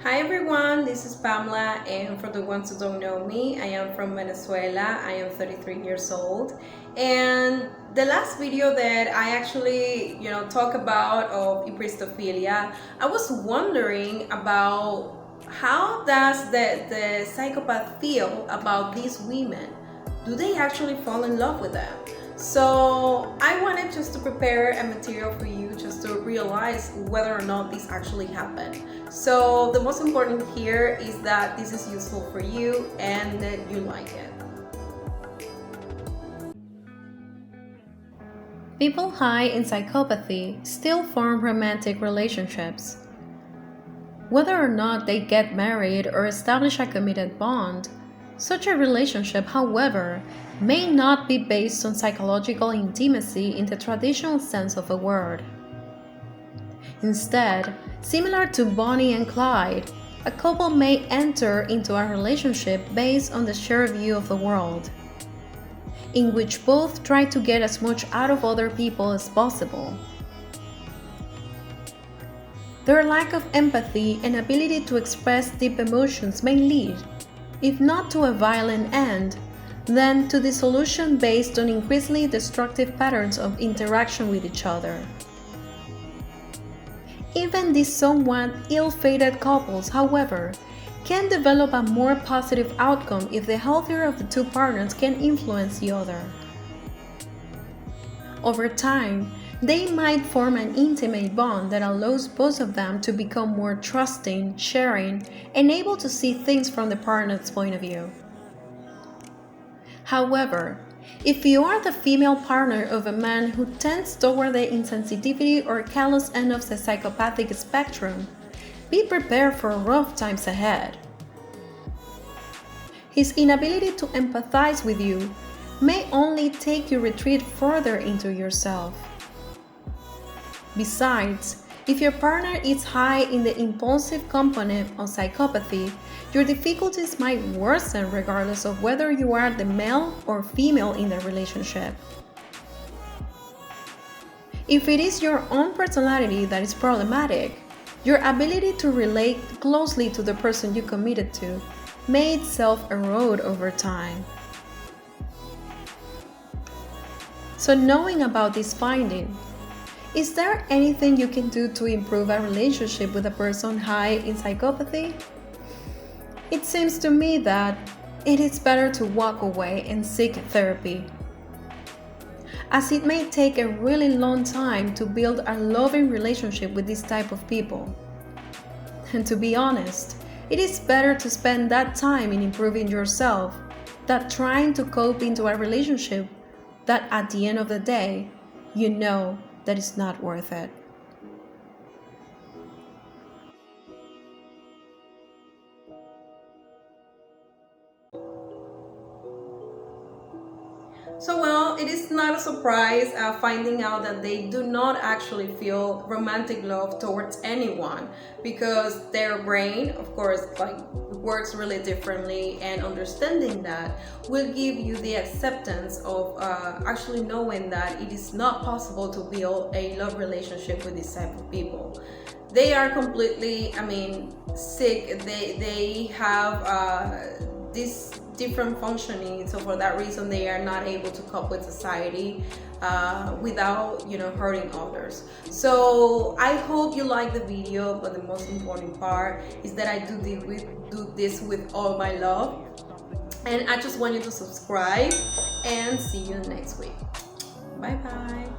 Hi everyone, this is Pamela, and for the ones who don't know me, I am from Venezuela. I am 33 years old, and the last video that I actually talk about of epistophilia, I was wondering about how does the psychopath feel about these women. Do they actually fall in love with them? So I wanted just to prepare a material for you just to realize whether or not this actually happened. So the most important here is that this is useful for you and that you like it. People high in psychopathy still form romantic relationships. Whether or not they get married or establish a committed bond, such a relationship, however, may not be based on psychological intimacy in the traditional sense of the word. Instead, similar to Bonnie and Clyde, a couple may enter into a relationship based on the shared view of the world, in which both try to get as much out of other people as possible. Their lack of empathy and ability to express deep emotions may lead, if not to a violent end, then to dissolution based on increasingly destructive patterns of interaction with each other. Even these somewhat ill-fated couples, however, can develop a more positive outcome if the healthier of the two partners can influence the other. Over time, they might form an intimate bond that allows both of them to become more trusting, sharing, and able to see things from the partner's point of view. However, if you are the female partner of a man who tends toward the insensitivity or callous end of the psychopathic spectrum, be prepared for rough times ahead. His inability to empathize with you may only take you retreat further into yourself. Besides, if your partner is high in the impulsive component of psychopathy, your difficulties might worsen regardless of whether you are the male or female in the relationship. If it is your own personality that is problematic, your ability to relate closely to the person you committed to may itself erode over time. So knowing about this finding, is there anything you can do to improve a relationship with a person high in psychopathy? It seems to me that it is better to walk away and seek therapy, as it may take a really long time to build a loving relationship with this type of people. And to be honest, it is better to spend that time in improving yourself than trying to cope into a relationship that at the end of the day, you know that it's not worth it. So well, it is not a surprise finding out that they do not actually feel romantic love towards anyone, because their brain, of course, works really differently, and understanding that will give you the acceptance of actually knowing that it is not possible to build a love relationship with this type of people. They are completely, sick. They have this different functioning, so for that reason they are not able to cope with society without hurting others. So I hope you like the video, but the most important part is that I do this with all my love, and I just want you to subscribe and see you next week. Bye bye.